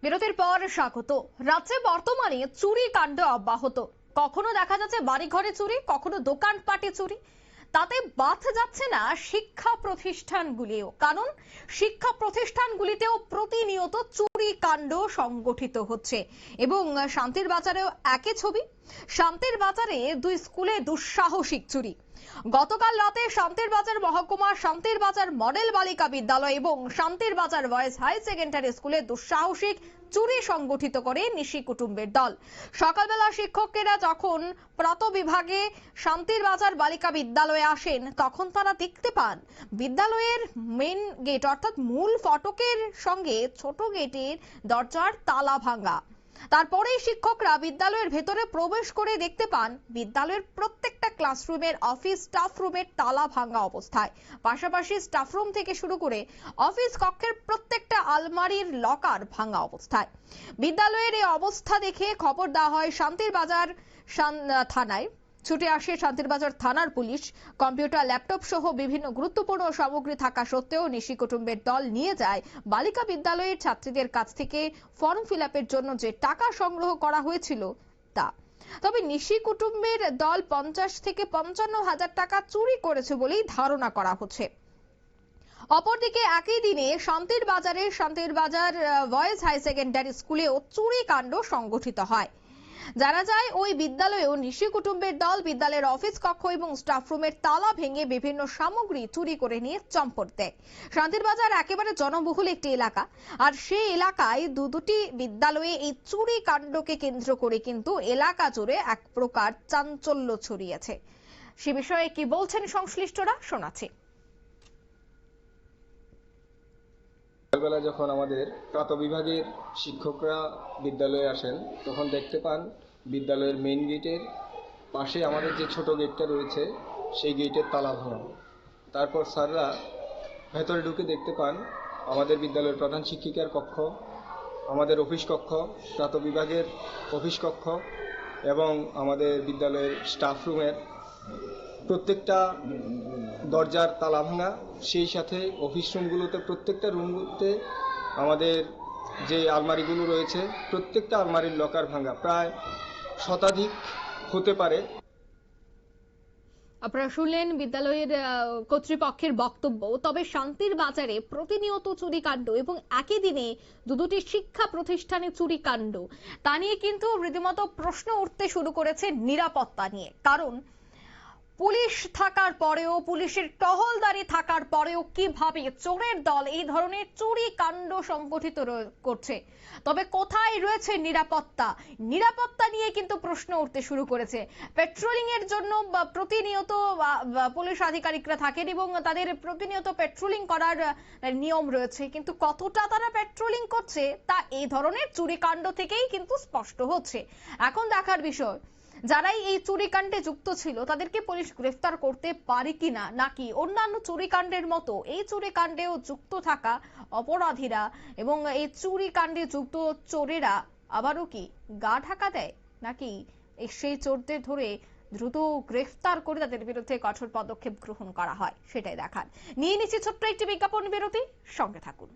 বিরতির পর স্বাগত। রাজ্যে বর্তমানে চুরি কাণ্ড অব্যাহত। কখনো দেখা যাচ্ছে বাড়ি ঘরে চুরি, কখনো দোকানপাটে চুরি। তাতে বাদ যাচ্ছে না শিক্ষা প্রতিষ্ঠানগুলিও, কারণ শিক্ষা প্রতিষ্ঠানগুলিতেও প্রতিনিয়ত চুরি কাণ্ড সংগঠিত হচ্ছে। এবং শান্তির বাজারেও একই ছবি। শান্তির বাজারে দুই স্কুলে দুঃসাহসিক চুরি। গতকাল রাতে শান্তির বাজার মহকুমা শান্তির বাজার মডেল বালিকা বিদ্যালয় এবং শান্তির বাজার বয়েজ হাই সেকেন্ডারি স্কুলে দুঃসাহসিক চুরি সংগঠিত করে নিশি কুটুম্বের দল। সকালবেলা শিক্ষকেরা যখন প্রাত বিভাগে শান্তির বাজার বালিকা বিদ্যালয়ে আসেন, তখন তারা দেখতে পান বিদ্যালয়ের মেন গেট অর্থাৎ মূল ফটকের সঙ্গে ছোট গেটের দরজার তালা ভাঙা। তারপরেই শিক্ষকরা বিদ্যালয়ের ভেতরে প্রবেশ করে দেখতে পান বিদ্যালয়ের প্রত্যেকটা ক্লাসরুমের অফিস স্টাফ রুমের তালা ভাঙা অবস্থায়। পাশাপাশি স্টাফ রুম থেকে শুরু করে অফিস কক্ষের প্রত্যেকটা আলমারির লকার ভাঙা অবস্থায়। বিদ্যালয়ের এই অবস্থা দেখে খবর দেওয়া হয় শান্তির বাজার থানায়। ছুটে আসে শান্তির বাজার থানার পুলিশ। কম্পিউটার, ল্যাপটপ সহ বিভিন্ন গুরুত্বপূর্ণ সামগ্রী থাকা সত্ত্বেও নিশি কুটুম্বের দল নিয়ে যায় বালিকা বিদ্যালয়ের ছাত্রীদের কাছ থেকে ফর্ম ফিল আপের জন্য যে টাকা সংগ্রহ করা হয়েছিল তা। তবে নিশি কুটুম্বের দল 50 থেকে 55 হাজার টাকা চুরি করেছে বলেই ধারণা করা হচ্ছে। অপরদিকে একই দিনে শান্তির বাজার বয়েজ হাই সেকেন্ডারি স্কুলেও চুরি কাণ্ড সংগঠিত হয়। জানা যায় ওই বিদ্যালয়েও নিশি কুটুম্বের দল বিদ্যালয়ের অফিস কক্ষ এবং স্টাফ রুমের তালা ভেঙে বিভিন্ন সামগ্রী চুরি করে নিয়ে চম্পট দেয়। শান্তির বাজার একেবারে জনবহুল একটি এলাকা, আর সেই এলাকায় দুটি বিদ্যালয়ে এই চুরি কাণ্ডকে কেন্দ্র করে কিন্তু এলাকা জুড়ে এক প্রকার চাঞ্চল্য ছড়িয়েছে। সে বিষয়ে কি বলছেন সংশ্লিষ্টরা, শোনাচ্ছি। সকালবেলা যখন আমাদের প্রাত বিভাগের শিক্ষকরা বিদ্যালয়ে আসেন, তখন দেখতে পান বিদ্যালয়ের মেইন গেটের পাশে আমাদের যে ছোট গেটটা রয়েছে সেই গেটের তালা ভাঙা। তারপর স্যাররা ভেতরে ঢুকে দেখতে পান আমাদের বিদ্যালয়ের প্রধান শিক্ষিকার কক্ষ, আমাদের অফিস কক্ষ, প্রাত বিভাগের অফিস কক্ষ এবং আমাদের বিদ্যালয়ের স্টাফ রুমের প্রত্যেকটা দরজার তালা ভাঙা। সেই সাথে অফিস রুমগুলোতে প্রত্যেকটা রুমগুলোতে আমাদের যে আলমারিগুলো রয়েছে প্রত্যেকটা আলমারির লকার ভাঙা, প্রায় শতাধিক হতে পারে। আপনারা শুনলেন বিদ্যালয়ের কর্তৃপক্ষের বক্তব্য। তবে শান্তির বাজারে প্রতিনিয়ত চুরিকাণ্ড এবং একই দিনে দুটি শিক্ষা প্রতিষ্ঠানে চুরিকাণ্ড, তা নিয়ে কিন্তু রীতিমতো প্রশ্ন উঠতে শুরু করেছে নিরাপত্তা নিয়ে। কারণ পুলিশ থাকার পরেও, পুলিশের টহলদারি থাকার পরেও কিভাবে চোরের দল এই ধরনের চুরি কাণ্ড সংগঠিত করছে? তবে কোথায় রয়েছে নিরাপত্তা? নিরাপত্তা নিয়ে কিন্তু প্রশ্ন উঠতে শুরু করেছে। পেট্রোলিং এর জন্য প্রতিনিয়ত পুলিশ আধিকারিকরা থাকেন এবং তাদের প্রতিনিয়ত পেট্রোলিং করার নিয়ম রয়েছে, কিন্তু কতটা তারা পেট্রোলিং করছে তা এই ধরনের চুরি কাণ্ড থেকেই কিন্তু স্পষ্ট হচ্ছে। এখন দেখার বিষয়, যারাই এই চুরিকাণ্ডে যুক্ত ছিল তাদেরকে পুলিশ গ্রেফতার করতে পারে কিনা, নাকি অন্যান্য চুরিকাণ্ডের মতো এই চুরিকাণ্ডেও যুক্ত থাকা অপরাধীরা এবং এই চুরিকাণ্ডে যুক্ত চোরেরা আবারও কি গা ঢাকা দেয়, নাকি সেই চোরদের ধরে দ্রুত গ্রেফতার করে তাদের বিরুদ্ধে কঠোর পদক্ষেপ গ্রহণ করা হয়, সেটাই দেখার। নিয়ে নিচ্ছি ছোট্ট একটি বিজ্ঞাপন বিরতি, সঙ্গে থাকুন।